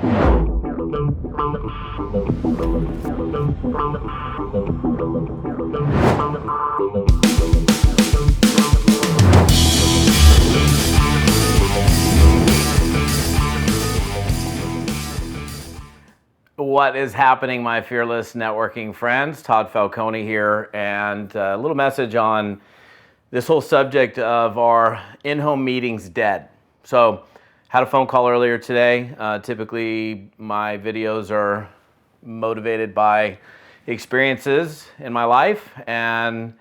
What is happening, my fearless networking friends? Todd Falcone here, and a little message on this whole subject of our in-home meetings dead. So, had a phone call earlier today. Typically, my videos are motivated by experiences in my life, and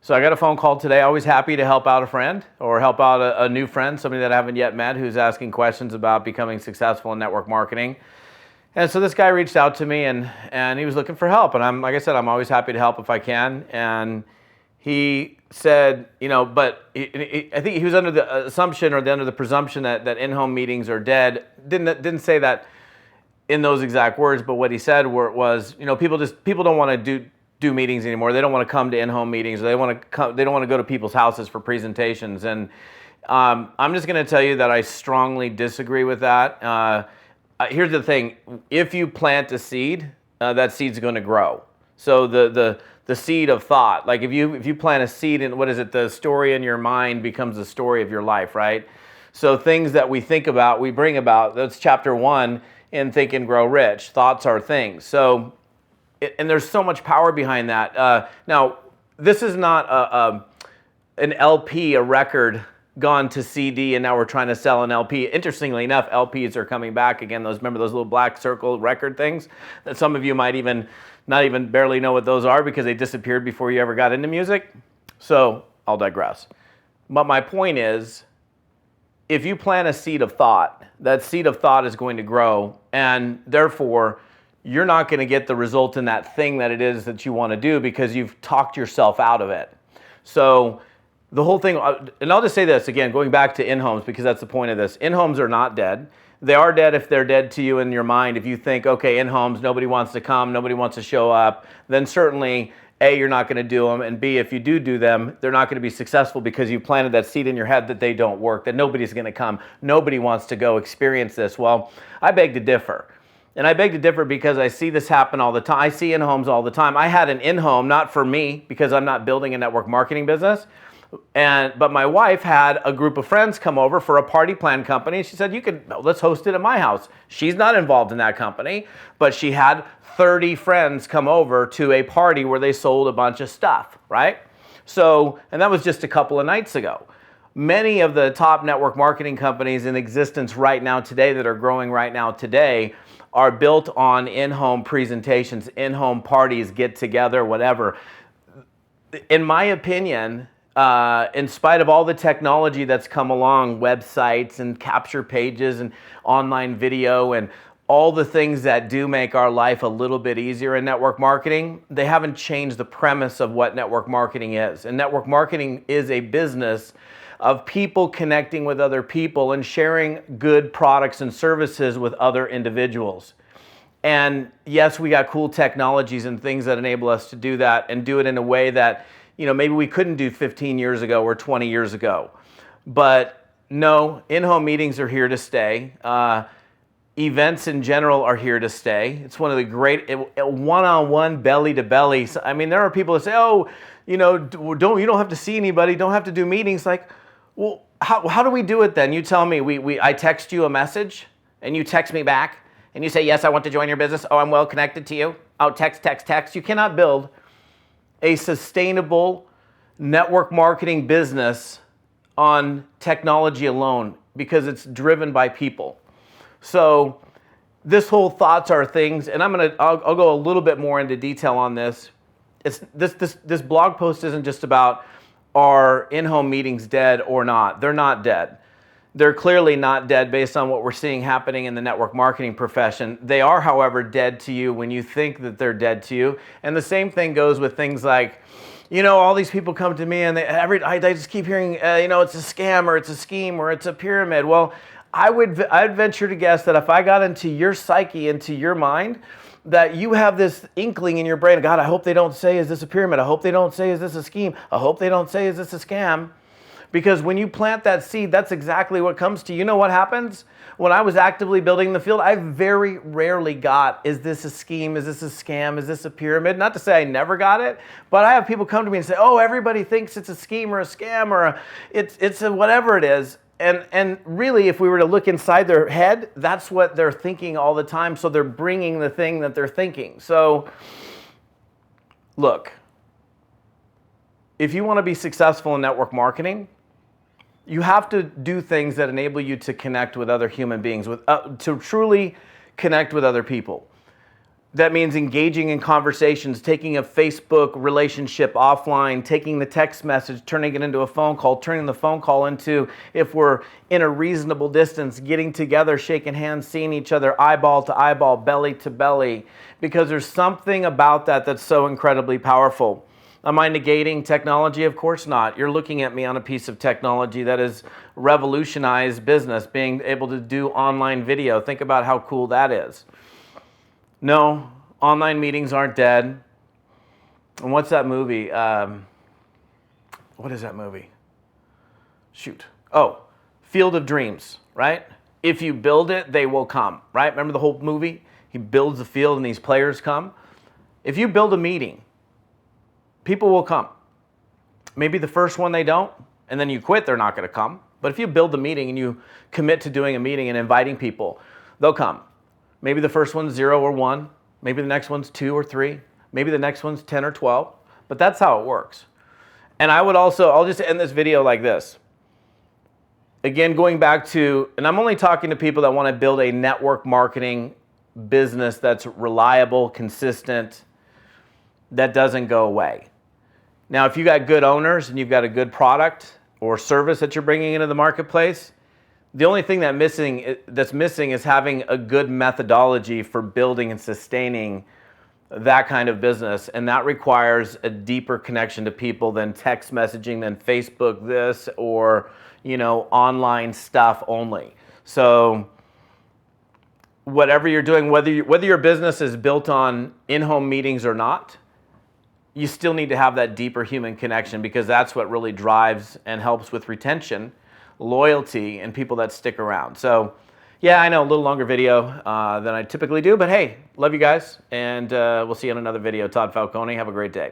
so I got a phone call today. Always happy to help out a friend or help out a new friend, somebody that I haven't yet met who's asking questions about becoming successful in network marketing. And so this guy reached out to me and he was looking for help. And like I said, I'm always happy to help if I can. And he said, but I think he was under the assumption or under the presumption that in-home meetings are dead. Didn't say that in those exact words, but what he said was, people don't want to do meetings anymore. They don't want to come to in-home meetings. They don't want to go to people's houses for presentations. And I'm just going to tell you that I strongly disagree with that. Here's the thing: if you plant a seed, that seed's going to grow. So the seed of thought, like if you plant a seed in, what is it? The story in your mind becomes the story of your life, right? So things that we think about, we bring about. That's chapter 1 in Think and Grow Rich. Thoughts are things. So, and there's so much power behind that. Now, this is not an LP, a record gone to CD, and now we're trying to sell an LP. Interestingly enough, LPs are coming back again. Remember those little black circle record things that some of you might not even barely know what those are because they disappeared before you ever got into music. So I'll digress. But my point is, if you plant a seed of thought, that seed of thought is going to grow, and therefore you're not going to get the result in that thing that it is that you want to do because you've talked yourself out of it. So the whole thing, and I'll just say this again, going back to in-homes, because that's the point of this. In-homes are not dead. They are dead if they're dead to you in your mind. If you think, okay, in-homes, nobody wants to come, nobody wants to show up, then certainly, A, you're not going to do them, and B, if you do them, they're not going to be successful because you planted that seed in your head that they don't work, that nobody's going to come, nobody wants to go experience this. Well, I beg to differ. And I beg to differ because I see this happen all the time. I see in-homes all the time. I had an in-home, not for me, because I'm not building a network marketing business, but my wife had a group of friends come over for a party plan company. She said, let's host it at my house. She's not involved in that company, but she had 30 friends come over to a party where they sold a bunch of stuff, right? So, and that was just a couple of nights ago. Many of the top network marketing companies in existence right now today that are growing right now today are built on in-home presentations, in-home parties, get together, whatever. In my opinion, in spite of all the technology that's come along, websites and capture pages and online video and all the things that do make our life a little bit easier in network marketing, they haven't changed the premise of what network marketing is. And network marketing is a business of people connecting with other people and sharing good products and services with other individuals. And yes, we got cool technologies and things that enable us to do that and do it in a way that maybe we couldn't do 15 years ago or 20 years ago. But no, in-home meetings are here to stay. Events in general are here to stay. It's one of the great one-on-one, belly-to-belly. I mean, there are people that say, you don't have to see anybody, don't have to do meetings. Like, well, how do we do it then? You tell me. I text you a message, and you text me back, and you say, yes, I want to join your business. Oh, I'm well connected to you. Oh, text. You cannot build a sustainable network marketing business on technology alone because it's driven by people. So this whole thoughts are things, and I'll go a little bit more into detail on this. This blog post isn't just about are in-home meetings dead or not. They're not dead. They're clearly not dead based on what we're seeing happening in the network marketing profession. They are, however, dead to you when you think that they're dead to you. And the same thing goes with things like, all these people come to me and I just keep hearing, it's a scam or it's a scheme or it's a pyramid. Well, I'd venture to guess that if I got into your psyche, into your mind, that you have this inkling in your brain, God, I hope they don't say, is this a pyramid? I hope they don't say, is this a scheme? I hope they don't say, is this a scam? Because when you plant that seed, that's exactly what comes to you. You know what happens? when I was actively building the field, I very rarely got, is this a scheme? Is this a scam? Is this a pyramid? Not to say I never got it, but I have people come to me and say, oh, everybody thinks it's a scheme or a scam or it's a whatever it is. And really, if we were to look inside their head, that's what they're thinking all the time. So they're bringing the thing that they're thinking. So look, if you want to be successful in network marketing, you have to do things that enable you to connect with other human beings, to truly connect with other people. That means engaging in conversations, taking a Facebook relationship offline, taking the text message, turning it into a phone call, turning the phone call into, if we're in a reasonable distance, getting together, shaking hands, seeing each other eyeball to eyeball, belly to belly, because there's something about that that's so incredibly powerful. Am I negating technology? Of course not. You're looking at me on a piece of technology that has revolutionized business, being able to do online video. Think about how cool that is. No, online meetings aren't dead. And what's that movie? What is that movie? Shoot. Oh, Field of Dreams, right? If you build it, they will come, right? Remember the whole movie? He builds the field and these players come. If you build a meeting, people will come. Maybe the first one they don't, and then you quit, they're not going to come. But if you build the meeting and you commit to doing a meeting and inviting people, they'll come. Maybe the first one's 0 or 1. Maybe the next one's 2 or 3. Maybe the next one's 10 or 12. But that's how it works. And I'll just end this video like this. Again, going back to, and I'm only talking to people that want to build a network marketing business that's reliable, consistent, that doesn't go away. Now, if you got good owners and you've got a good product or service that you're bringing into the marketplace, the only thing that's missing is having a good methodology for building and sustaining that kind of business. And that requires a deeper connection to people than text messaging, than Facebook this, or, online stuff only. So whatever you're doing, whether your business is built on in-home meetings or not, you still need to have that deeper human connection, because that's what really drives and helps with retention, loyalty, and people that stick around. So yeah, I know, a little longer video than I typically do, but hey, love you guys, and we'll see you in another video. Todd Falcone, have a great day.